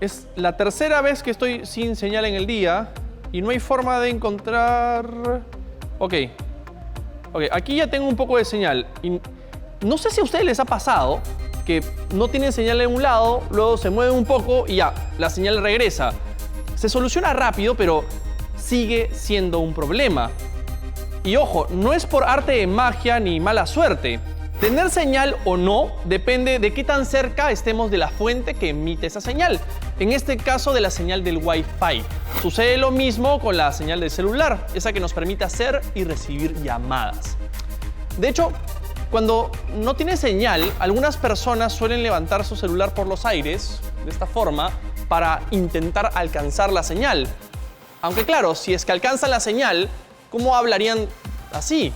Es la tercera vez que estoy sin señal en el día y no hay forma de encontrar... Ok, aquí ya tengo un poco de señal. Y no sé si a ustedes les ha pasado que no tienen señal en un lado, luego se mueven un poco y ya, la señal regresa. Se soluciona rápido, pero sigue siendo un problema. Y ojo, no es por arte de magia ni mala suerte. Tener señal o no depende de qué tan cerca estemos de la fuente que emite esa señal. En este caso, de la señal del Wi-Fi. Sucede lo mismo con la señal del celular, esa que nos permite hacer y recibir llamadas. De hecho, cuando no tiene señal, algunas personas suelen levantar su celular por los aires, de esta forma, para intentar alcanzar la señal. Aunque claro, si es que alcanzan la señal, ¿cómo hablarían así?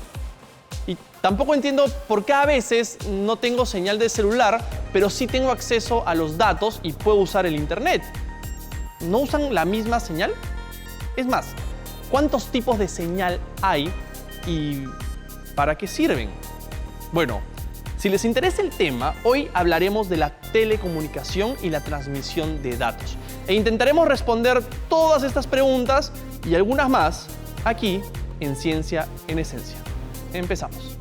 Y tampoco entiendo por qué a veces no tengo señal de celular, pero sí tengo acceso a los datos y puedo usar el internet. ¿No usan la misma señal? Es más, ¿cuántos tipos de señal hay y para qué sirven? Bueno, si les interesa el tema, hoy hablaremos de la telecomunicación y la transmisión de datos. E intentaremos responder todas estas preguntas y algunas más aquí en Ciencia en Esencia. Empezamos.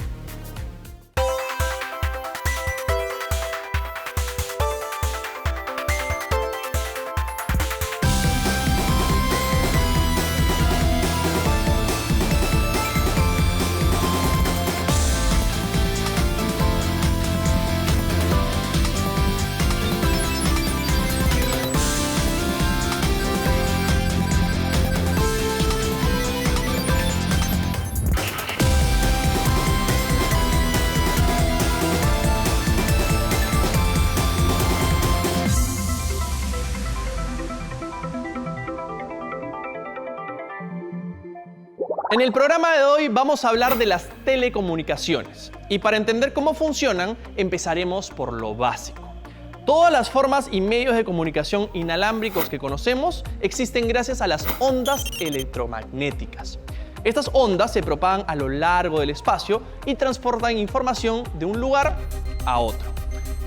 En el programa de hoy vamos a hablar de las telecomunicaciones. Y para entender cómo funcionan, empezaremos por lo básico. Todas las formas y medios de comunicación inalámbricos que conocemos existen gracias a las ondas electromagnéticas. Estas ondas se propagan a lo largo del espacio y transportan información de un lugar a otro.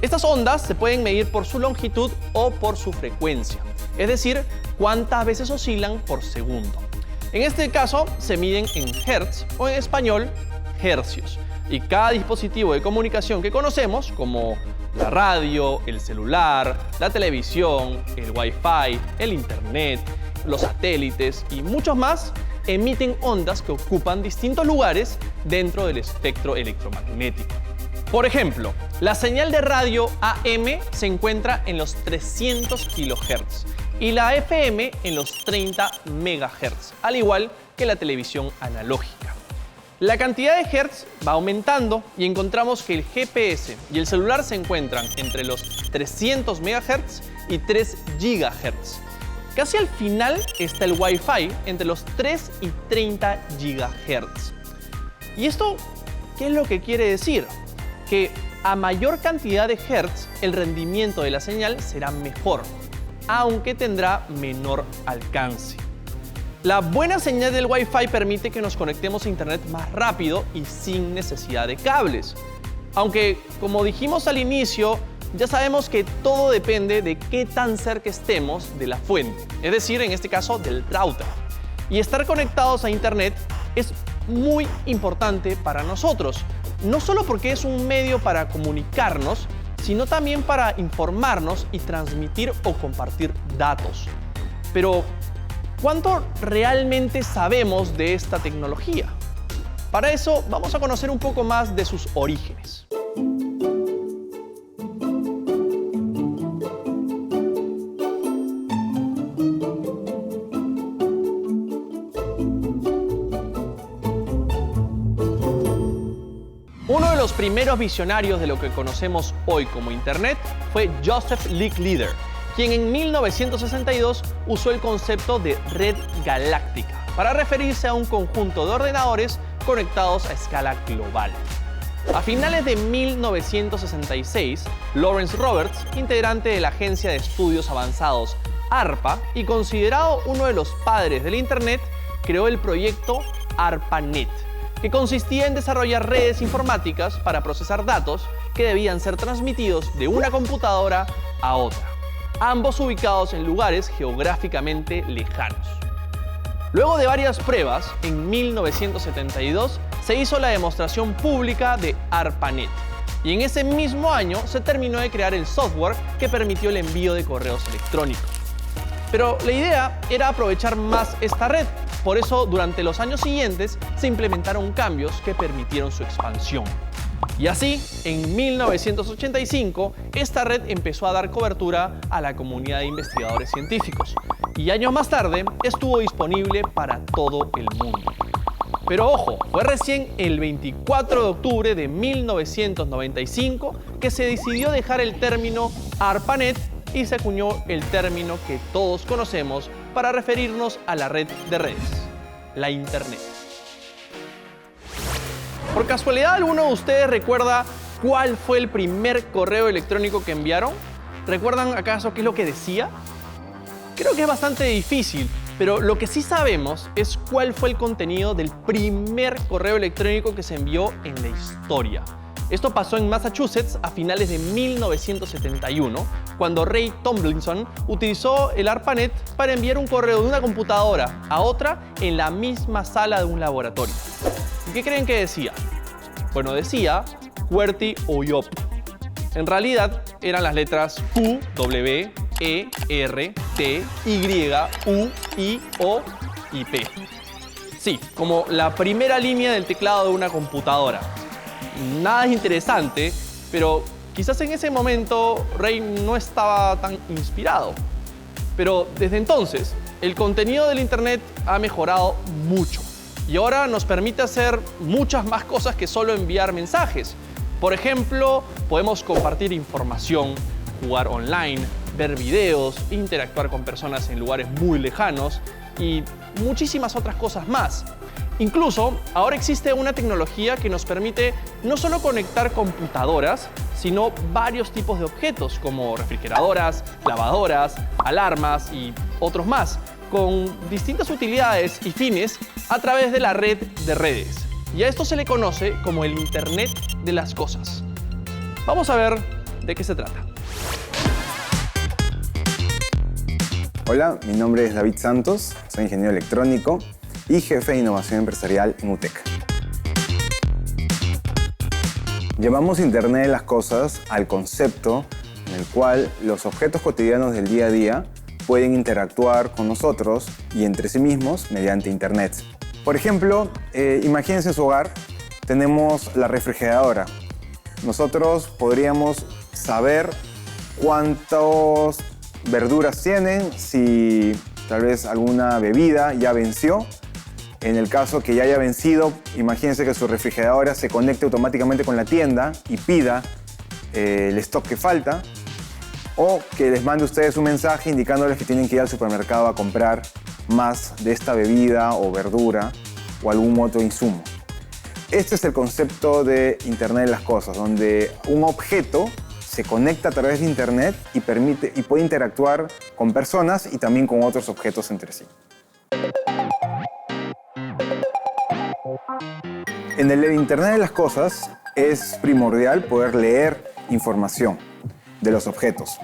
Estas ondas se pueden medir por su longitud o por su frecuencia, es decir, cuántas veces oscilan por segundo. En este caso, se miden en hertz o en español, hercios. Y cada dispositivo de comunicación que conocemos, como la radio, el celular, la televisión, el Wi-Fi, el internet, los satélites y muchos más, emiten ondas que ocupan distintos lugares dentro del espectro electromagnético. Por ejemplo, la señal de radio AM se encuentra en los 300 kHz y la FM en los 30 MHz, al igual que la televisión analógica. La cantidad de hertz va aumentando y encontramos que el GPS y el celular se encuentran entre los 300 MHz y 3 GHz. Casi al final está el Wi-Fi entre los 3 y 30 GHz. ¿Y esto qué es lo que quiere decir? Que a mayor cantidad de hertz, el rendimiento de la señal será mejor, aunque tendrá menor alcance. La buena señal del Wi-Fi permite que nos conectemos a Internet más rápido y sin necesidad de cables. Aunque, como dijimos al inicio, ya sabemos que todo depende de qué tan cerca estemos de la fuente, es decir, en este caso del router. Y estar conectados a Internet es muy importante para nosotros, no solo porque es un medio para comunicarnos, sino también para informarnos y transmitir o compartir datos. Pero, ¿cuánto realmente sabemos de esta tecnología? Para eso, vamos a conocer un poco más de sus orígenes. Uno de los primeros visionarios de lo que conocemos hoy como Internet fue Joseph Licklider, quien en 1962 usó el concepto de red galáctica para referirse a un conjunto de ordenadores conectados a escala global. A finales de 1966, Lawrence Roberts, integrante de la Agencia de Estudios Avanzados ARPA y considerado uno de los padres del Internet, creó el proyecto ARPANET, que consistía en desarrollar redes informáticas para procesar datos que debían ser transmitidos de una computadora a otra. ambos ubicados en lugares geográficamente lejanos. Luego de varias pruebas, en 1972 se hizo la demostración pública de ARPANET y en ese mismo año se terminó de crear el software que permitió el envío de correos electrónicos. Pero la idea era aprovechar más esta red, por eso durante los años siguientes se implementaron cambios que permitieron su expansión. Y así, en 1985, esta red empezó a dar cobertura a la comunidad de investigadores científicos y años más tarde estuvo disponible para todo el mundo. Pero ojo, fue recién el 24 de octubre de 1995 que se decidió dejar el término ARPANET y se acuñó el término que todos conocemos para referirnos a la red de redes, la Internet. ¿Por casualidad alguno de ustedes recuerda cuál fue el primer correo electrónico que enviaron? ¿Recuerdan acaso qué es lo que decía? Creo que es bastante difícil, pero lo que sí sabemos es cuál fue el contenido del primer correo electrónico que se envió en la historia. Esto pasó en Massachusetts a finales de 1971, cuando Ray Tomlinson utilizó el ARPANET para enviar un correo de una computadora a otra en la misma sala de un laboratorio. ¿Y qué creen que decía? Bueno, decía QWERTY UYOP. En realidad eran las letras Q, W, E, R, T, Y, U, I, O y P. Sí, como la primera línea del teclado de una computadora. Nada es interesante, pero quizás en ese momento Ray no estaba tan inspirado. Pero desde entonces, el contenido del Internet ha mejorado mucho. Y ahora nos permite hacer muchas más cosas que solo enviar mensajes. Por ejemplo, podemos compartir información, jugar online, ver videos, interactuar con personas en lugares muy lejanos y muchísimas otras cosas más. Incluso, ahora existe una tecnología que nos permite no solo conectar computadoras, sino varios tipos de objetos como refrigeradoras, lavadoras, alarmas y otros más, con distintas utilidades y fines a través de la red de redes. Y a esto se le conoce como el Internet de las cosas. Vamos a ver de qué se trata. Hola, mi nombre es David Santos, soy ingeniero electrónico y jefe de innovación empresarial en UTEC. Llevamos Internet de las cosas al concepto en el cual los objetos cotidianos del día a día pueden interactuar con nosotros y entre sí mismos mediante Internet. Por ejemplo, imagínense en su hogar, tenemos la refrigeradora. Nosotros podríamos saber cuántas verduras tienen, si tal vez alguna bebida ya venció. En el caso que ya haya vencido, imagínense que su refrigeradora se conecte automáticamente con la tienda y pida el stock que falta, o que les mande a ustedes un mensaje indicándoles que tienen que ir al supermercado a comprar más de esta bebida o verdura o algún otro insumo. Este es el concepto de Internet de las cosas, donde un objeto se conecta a través de Internet y puede interactuar con personas y también con otros objetos entre sí. En el Internet de las cosas es primordial poder leer información de los objetos.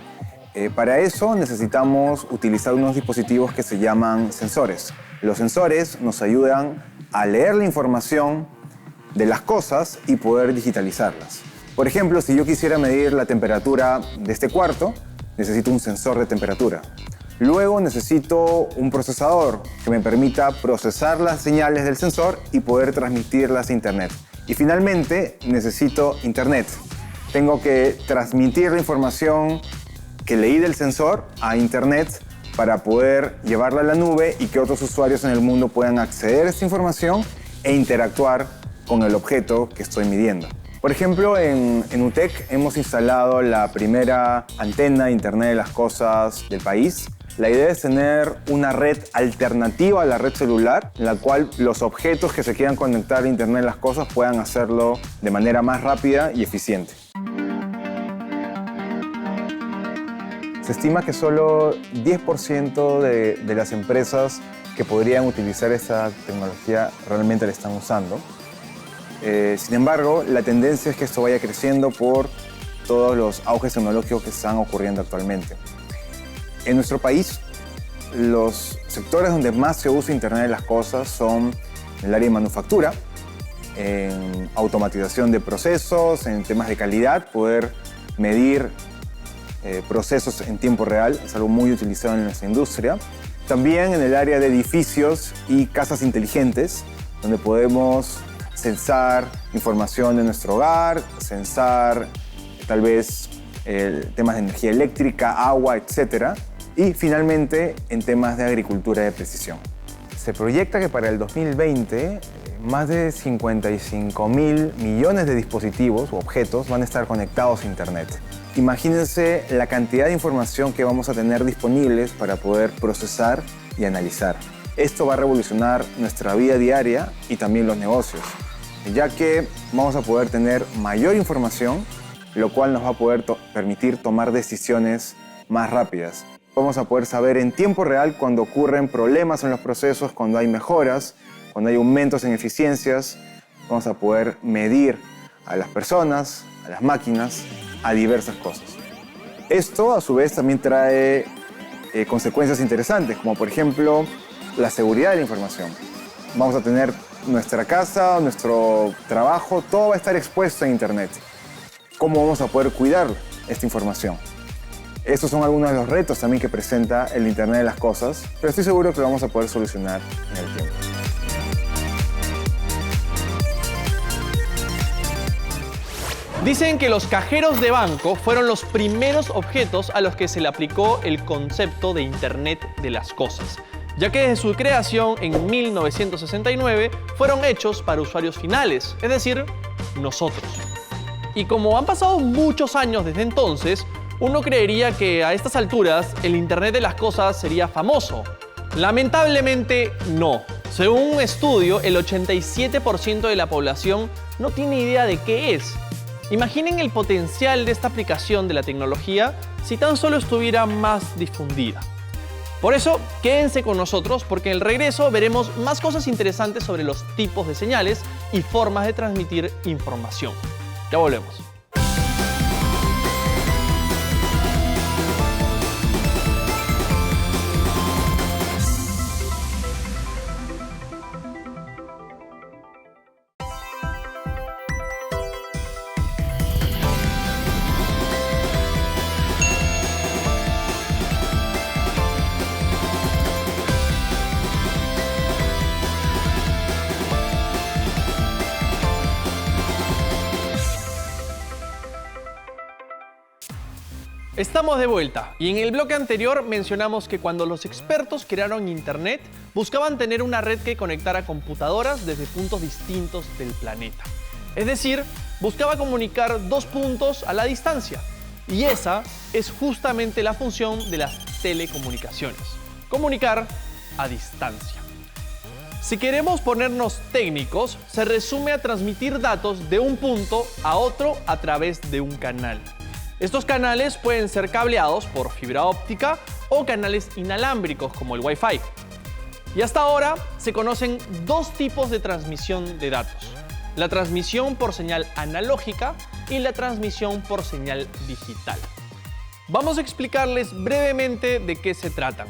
Para eso necesitamos utilizar unos dispositivos que se llaman sensores. Los sensores nos ayudan a leer la información de las cosas y poder digitalizarlas. Por ejemplo, si yo quisiera medir la temperatura de este cuarto, necesito un sensor de temperatura. Luego necesito un procesador que me permita procesar las señales del sensor y poder transmitirlas a Internet. Y finalmente necesito Internet. Tengo que transmitir la información que leí del sensor a Internet para poder llevarla a la nube y que otros usuarios en el mundo puedan acceder a esta información e interactuar con el objeto que estoy midiendo. Por ejemplo, en UTEC hemos instalado la primera antena de Internet de las cosas del país. La idea es tener una red alternativa a la red celular, en la cual los objetos que se quieran conectar a Internet de las cosas puedan hacerlo de manera más rápida y eficiente. Se estima que solo 10% de las empresas que podrían utilizar esta tecnología realmente la están usando. Sin embargo, la tendencia es que esto vaya creciendo por todos los auges tecnológicos que están ocurriendo actualmente. En nuestro país, los sectores donde más se usa Internet de las Cosas son en el área de manufactura, en automatización de procesos, en temas de calidad, poder medir procesos en tiempo real, es algo muy utilizado en nuestra industria. También en el área de edificios y casas inteligentes, donde podemos censar información de nuestro hogar, censar tal vez temas de energía eléctrica, agua, etc. Y finalmente en temas de agricultura de precisión. Se proyecta que para el 2020 más de 55.000 millones de dispositivos o objetos van a estar conectados a Internet. Imagínense la cantidad de información que vamos a tener disponibles para poder procesar y analizar. Esto va a revolucionar nuestra vida diaria y también los negocios, ya que vamos a poder tener mayor información, lo cual nos va a poder permitir tomar decisiones más rápidas. Vamos a poder saber en tiempo real cuando ocurren problemas en los procesos, cuando hay mejoras, cuando hay aumentos en eficiencias. Vamos a poder medir a las personas, a las máquinas, a diversas cosas. Esto a su vez también trae consecuencias interesantes, como por ejemplo la seguridad de la información. Vamos a tener nuestra casa, nuestro trabajo, todo va a estar expuesto en Internet. ¿Cómo vamos a poder cuidar esta información? Estos son algunos de los retos también que presenta el Internet de las Cosas, pero estoy seguro que lo vamos a poder solucionar en el tiempo. Dicen que los cajeros de banco fueron los primeros objetos a los que se le aplicó el concepto de Internet de las Cosas, ya que desde su creación en 1969 fueron hechos para usuarios finales, es decir, nosotros. Y como han pasado muchos años desde entonces, uno creería que a estas alturas el Internet de las Cosas sería famoso. Lamentablemente no. Según un estudio, el 87% de la población no tiene idea de qué es. Imaginen el potencial de esta aplicación de la tecnología si tan solo estuviera más difundida. Por eso, quédense con nosotros porque en el regreso veremos más cosas interesantes sobre los tipos de señales y formas de transmitir información. Ya volvemos. Estamos de vuelta y en el bloque anterior mencionamos que cuando los expertos crearon Internet buscaban tener una red que conectara computadoras desde puntos distintos del planeta. Es decir, buscaba comunicar dos puntos a la distancia. Y esa es justamente la función de las telecomunicaciones: comunicar a distancia. Si queremos ponernos técnicos, se resume a transmitir datos de un punto a otro a través de un canal. Estos canales pueden ser cableados por fibra óptica o canales inalámbricos como el Wi-Fi. Y hasta ahora se conocen dos tipos de transmisión de datos: la transmisión por señal analógica y la transmisión por señal digital. Vamos a explicarles brevemente de qué se tratan.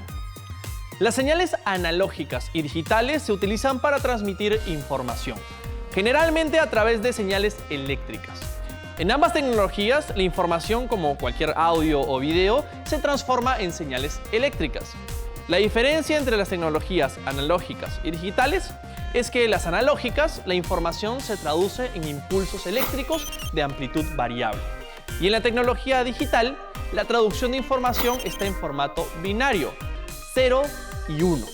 Las señales analógicas y digitales se utilizan para transmitir información, generalmente a través de señales eléctricas. En ambas tecnologías, la información, como cualquier audio o video, se transforma en señales eléctricas. La diferencia entre las tecnologías analógicas y digitales es que en las analógicas, la información se traduce en impulsos eléctricos de amplitud variable. Y en la tecnología digital, la traducción de información está en formato binario, 0 y 1,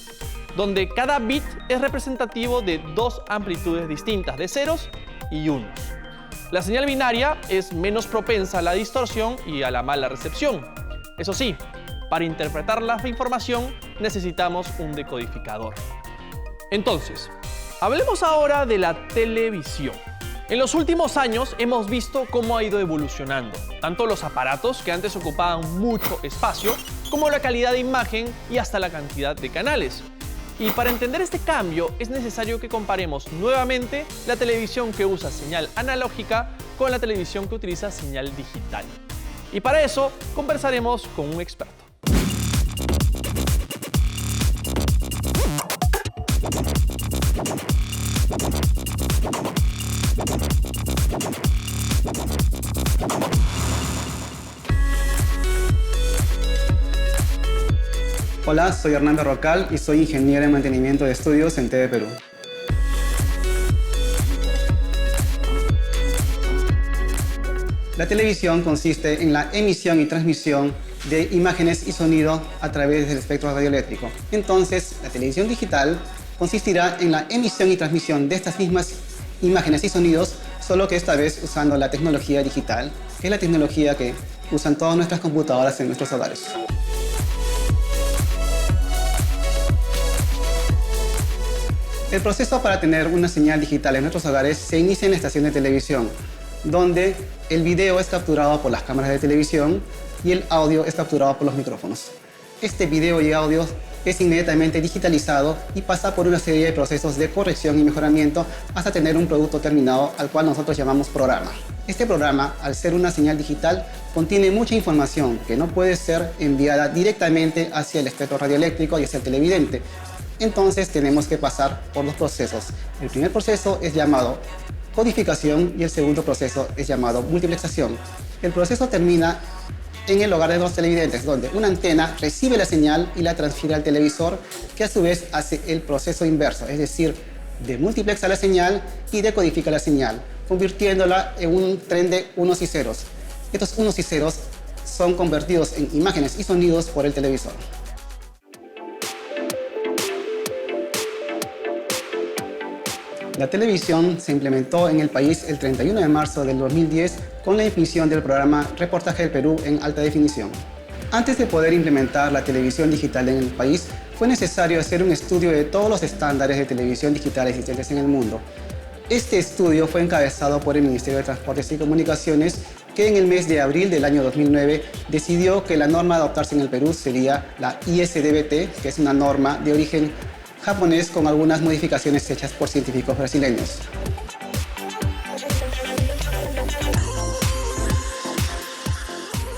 donde cada bit es representativo de dos amplitudes distintas de ceros y unos. La señal binaria es menos propensa a la distorsión y a la mala recepción. Eso sí, para interpretar la información necesitamos un decodificador. Entonces, hablemos ahora de la televisión. En los últimos años hemos visto cómo ha ido evolucionando, tanto los aparatos que antes ocupaban mucho espacio, como la calidad de imagen y hasta la cantidad de canales. Y para entender este cambio es necesario que comparemos nuevamente la televisión que usa señal analógica con la televisión que utiliza señal digital. Y para eso conversaremos con un experto. Hola, soy Hernando Rocal y soy ingeniero en mantenimiento de estudios en TV Perú. La televisión consiste en la emisión y transmisión de imágenes y sonido a través del espectro radioeléctrico. Entonces, la televisión digital consistirá en la emisión y transmisión de estas mismas imágenes y sonidos, solo que esta vez usando la tecnología digital, que es la tecnología que usan todas nuestras computadoras en nuestros hogares. El proceso para tener una señal digital en nuestros hogares se inicia en la estación de televisión, donde el video es capturado por las cámaras de televisión y el audio es capturado por los micrófonos. Este video y audio es inmediatamente digitalizado y pasa por una serie de procesos de corrección y mejoramiento hasta tener un producto terminado al cual nosotros llamamos programa. Este programa, al ser una señal digital, contiene mucha información que no puede ser enviada directamente hacia el espectro radioeléctrico y hacia el televidente. Entonces tenemos que pasar por dos procesos. El primer proceso es llamado codificación y el segundo proceso es llamado multiplexación. El proceso termina en el hogar de los televidentes, donde una antena recibe la señal y la transfiere al televisor, que a su vez hace el proceso inverso, es decir, demultiplexa la señal y decodifica la señal, convirtiéndola en un tren de unos y ceros. Estos unos y ceros son convertidos en imágenes y sonidos por el televisor. La televisión se implementó en el país el 31 de marzo del 2010 con la emisión del programa Reportaje del Perú en alta definición. Antes de poder implementar la televisión digital en el país, fue necesario hacer un estudio de todos los estándares de televisión digital existentes en el mundo. Este estudio fue encabezado por el Ministerio de Transportes y Comunicaciones, que en el mes de abril del año 2009 decidió que la norma a adoptarse en el Perú sería la ISDBT, que es una norma de origen japonés con algunas modificaciones hechas por científicos brasileños.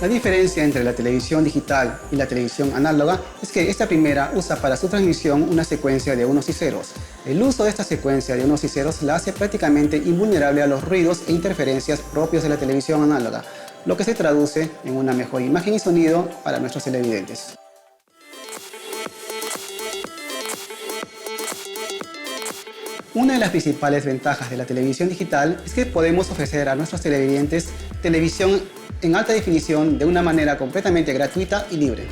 La diferencia entre la televisión digital y la televisión análoga es que esta primera usa para su transmisión una secuencia de unos y ceros. El uso de esta secuencia de unos y ceros la hace prácticamente invulnerable a los ruidos e interferencias propios de la televisión análoga, lo que se traduce en una mejor imagen y sonido para nuestros televidentes. Una de las principales ventajas de la televisión digital es que podemos ofrecer a nuestros televidentes televisión en alta definición de una manera completamente gratuita y libre.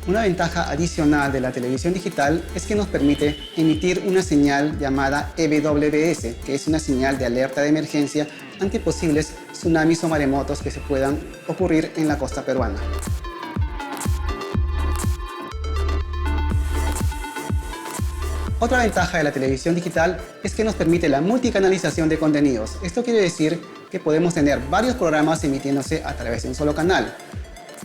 Una ventaja adicional de la televisión digital es que nos permite emitir una señal llamada EWS, que es una señal de alerta de emergencia ante posibles tsunamis o maremotos que se puedan ocurrir en la costa peruana. Otra ventaja de la televisión digital es que nos permite la multicanalización de contenidos. Esto quiere decir que podemos tener varios programas emitiéndose a través de un solo canal.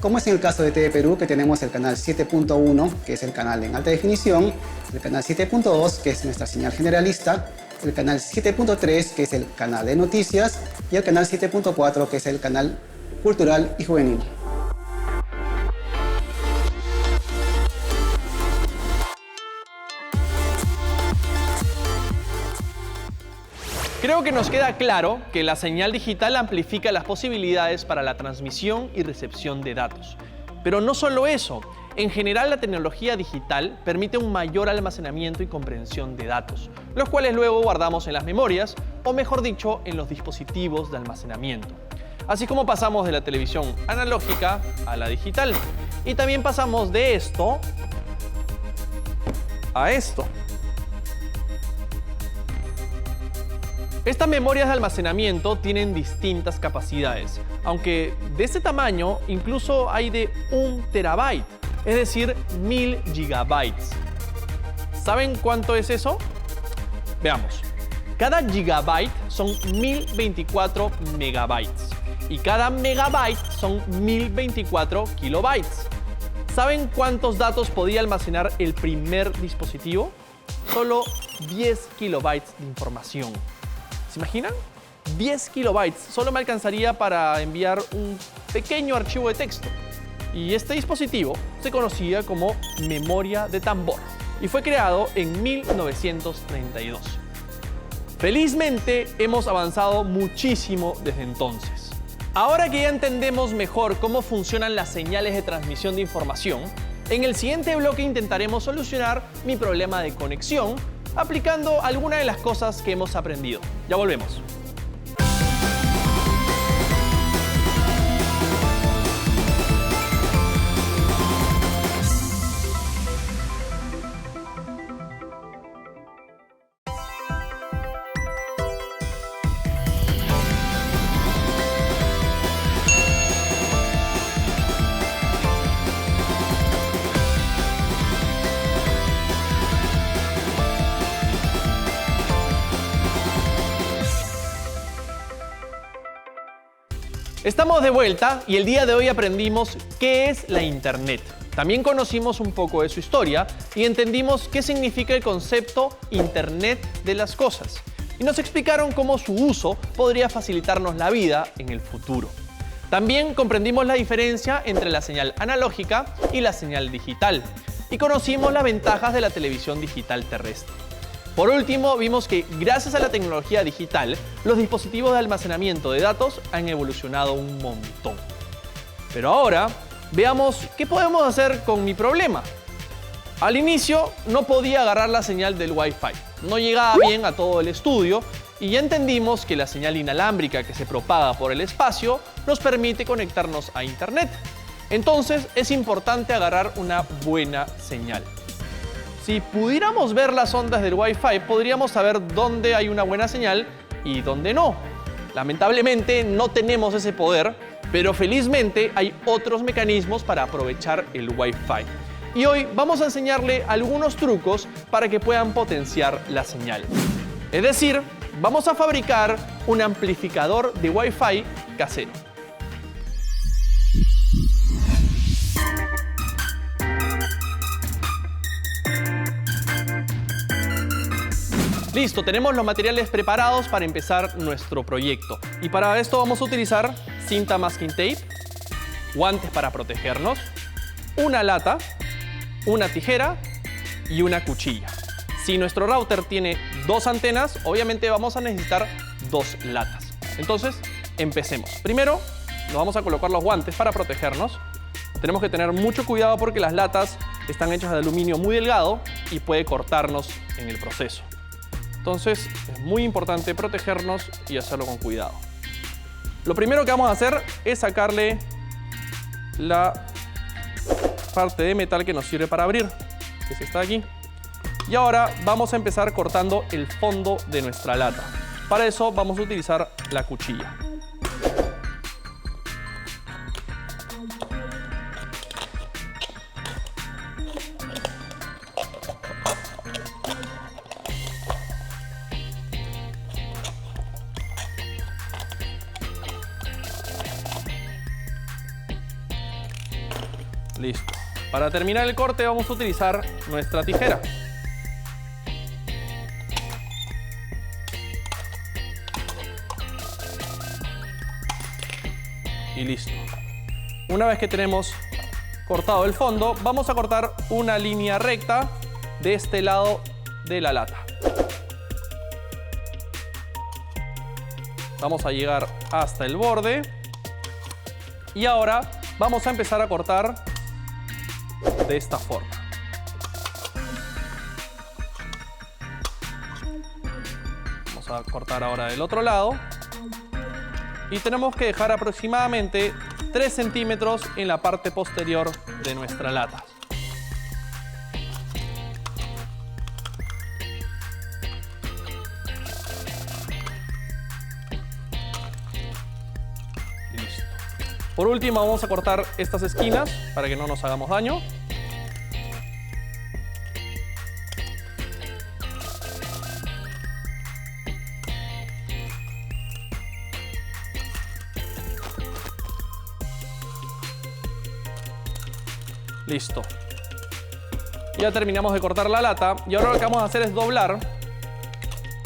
Como es en el caso de TV Perú, que tenemos el canal 7.1, que es el canal en alta definición, el canal 7.2, que es nuestra señal generalista, el canal 7.3, que es el canal de noticias, y el canal 7.4, que es el canal cultural y juvenil. Creo que nos queda claro que la señal digital amplifica las posibilidades para la transmisión y recepción de datos. Pero no solo eso, en general la tecnología digital permite un mayor almacenamiento y comprensión de datos, los cuales luego guardamos en las memorias, o mejor dicho, en los dispositivos de almacenamiento. Así como pasamos de la televisión analógica a la digital. Y también pasamos de esto a esto. Estas memorias de almacenamiento tienen distintas capacidades, aunque de este tamaño incluso hay de 1 terabyte, es decir, 1000 gigabytes. ¿Saben cuánto es eso? Veamos. Cada gigabyte son 1024 megabytes y cada megabyte son 1024 kilobytes. ¿Saben cuántos datos podía almacenar el primer dispositivo? Solo 10 kilobytes de información. ¿Se imaginan? 10 kilobytes solo me alcanzaría para enviar un pequeño archivo de texto. Y este dispositivo se conocía como memoria de tambor y fue creado en 1932. Felizmente hemos avanzado muchísimo desde entonces. Ahora que ya entendemos mejor cómo funcionan las señales de transmisión de información, En el siguiente bloque intentaremos solucionar mi problema de conexión aplicando alguna de las cosas que hemos aprendido. Ya volvemos. Estamos de vuelta y el día de hoy aprendimos qué es la Internet. También conocimos un poco de su historia y entendimos qué significa el concepto Internet de las cosas. Y nos explicaron cómo su uso podría facilitarnos la vida en el futuro. También comprendimos la diferencia entre la señal analógica y la señal digital. Y conocimos las ventajas de la televisión digital terrestre. Por último, vimos que gracias a la tecnología digital, los dispositivos de almacenamiento de datos han evolucionado un montón. Pero ahora, veamos qué podemos hacer con mi problema. Al inicio, no podía agarrar la señal del Wi-Fi. No llegaba bien a todo el estudio y ya entendimos que la señal inalámbrica que se propaga por el espacio nos permite conectarnos a Internet. Entonces, es importante agarrar una buena señal. Si pudiéramos ver las ondas del Wi-Fi, podríamos saber dónde hay una buena señal y dónde no. Lamentablemente no tenemos ese poder, pero felizmente hay otros mecanismos para aprovechar el Wi-Fi. Y hoy vamos a enseñarle algunos trucos para que puedan potenciar la señal. Es decir, vamos a fabricar un amplificador de Wi-Fi casero. Listo, tenemos los materiales preparados para empezar nuestro proyecto. Y para esto vamos a utilizar cinta masking tape, guantes para protegernos, una lata, una tijera y una cuchilla. Si nuestro router tiene 2 antenas, obviamente vamos a necesitar 2 latas. Entonces, empecemos. Primero, nos vamos a colocar los guantes para protegernos. Tenemos que tener mucho cuidado porque las latas están hechas de aluminio muy delgado y puede cortarnos en el proceso. Entonces, es muy importante protegernos y hacerlo con cuidado. Lo primero que vamos a hacer es sacarle la parte de metal que nos sirve para abrir, que es esta de aquí. Y ahora vamos a empezar cortando el fondo de nuestra lata. Para eso vamos a utilizar la cuchilla. Listo. Para terminar el corte vamos a utilizar nuestra tijera. Y listo. Una vez que tenemos cortado el fondo, vamos a cortar una línea recta de este lado de la lata. Vamos a llegar hasta el borde. Y ahora vamos a empezar a cortar de esta forma. Vamos a cortar ahora del otro lado. Y tenemos que dejar aproximadamente 3 centímetros en la parte posterior de nuestra lata. Listo. Por último vamos a cortar estas esquinas para que no nos hagamos daño. Listo. Ya terminamos de cortar la lata y ahora lo que vamos a hacer es doblar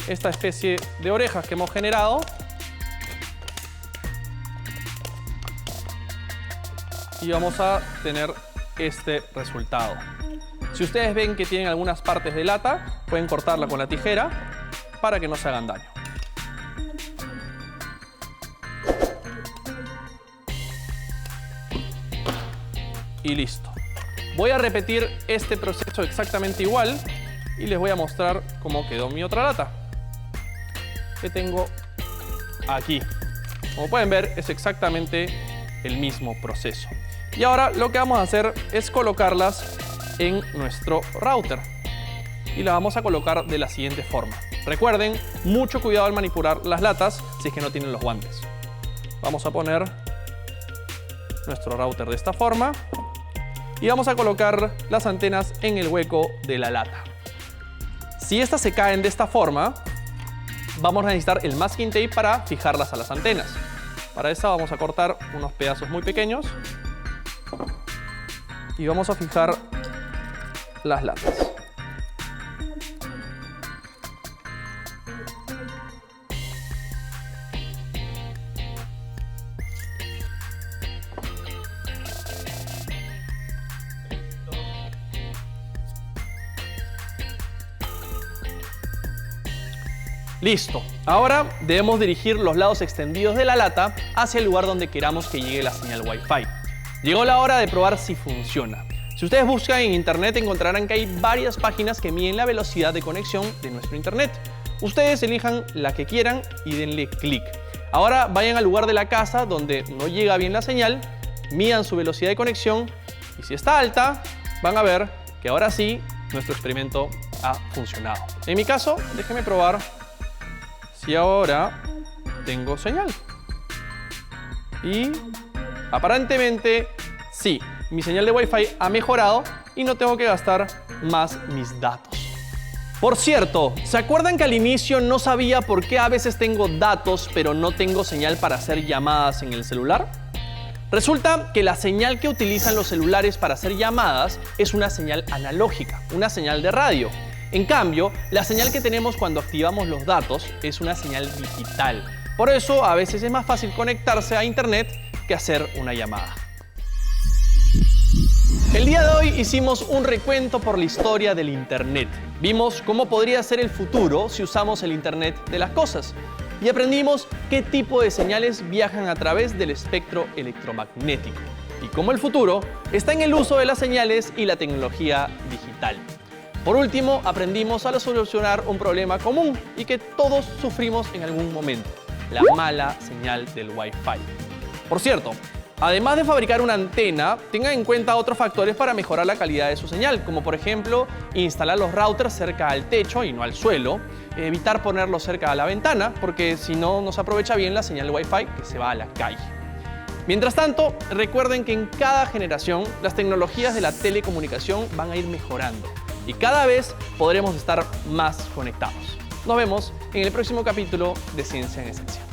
esta especie de orejas que hemos generado. Y vamos a tener este resultado. Si ustedes ven que tienen algunas partes de lata, pueden cortarla con la tijera para que no se hagan daño. Y listo. Voy a repetir este proceso exactamente igual y les voy a mostrar cómo quedó mi otra lata que tengo aquí. Como pueden ver, es exactamente el mismo proceso. Y ahora lo que vamos a hacer es colocarlas en nuestro router. Y las vamos a colocar de la siguiente forma. Recuerden, mucho cuidado al manipular las latas si es que no tienen los guantes. Vamos a poner nuestro router de esta forma y vamos a colocar las antenas en el hueco de la lata. Si estas se caen de esta forma, vamos a necesitar el masking tape para fijarlas a las antenas. Para eso vamos a cortar unos pedazos muy pequeños y vamos a fijar las latas. Listo. Ahora debemos dirigir los lados extendidos de la lata hacia el lugar donde queramos que llegue la señal Wi-Fi. Llegó la hora de probar si funciona. Si ustedes buscan en internet encontrarán que hay varias páginas que miden la velocidad de conexión de nuestro internet. Ustedes elijan la que quieran y denle clic. Ahora vayan al lugar de la casa donde no llega bien la señal, midan su velocidad de conexión y si está alta, van a ver que ahora sí nuestro experimento ha funcionado. En mi caso, déjenme probar si ahora tengo señal. Y aparentemente sí, mi señal de Wi-Fi ha mejorado y no tengo que gastar más mis datos. Por cierto, ¿se acuerdan que al inicio no sabía por qué a veces tengo datos pero no tengo señal para hacer llamadas en el celular? Resulta que la señal que utilizan los celulares para hacer llamadas es una señal analógica, una señal de radio. En cambio, la señal que tenemos cuando activamos los datos es una señal digital. Por eso, a veces es más fácil conectarse a internet que hacer una llamada. El día de hoy hicimos un recuento por la historia del internet. Vimos cómo podría ser el futuro si usamos el internet de las cosas. Y aprendimos qué tipo de señales viajan a través del espectro electromagnético. Y cómo el futuro está en el uso de las señales y la tecnología digital. Por último, aprendimos a solucionar un problema común y que todos sufrimos en algún momento, la mala señal del Wi-Fi. Por cierto, además de fabricar una antena, tengan en cuenta otros factores para mejorar la calidad de su señal, como por ejemplo, instalar los routers cerca al techo y no al suelo, evitar ponerlos cerca a la ventana, porque si no, no se aprovecha bien la señal de Wi-Fi que se va a la calle. Mientras tanto, recuerden que en cada generación las tecnologías de la telecomunicación van a ir mejorando y cada vez podremos estar más conectados. Nos vemos en el próximo capítulo de Ciencia en Esencia.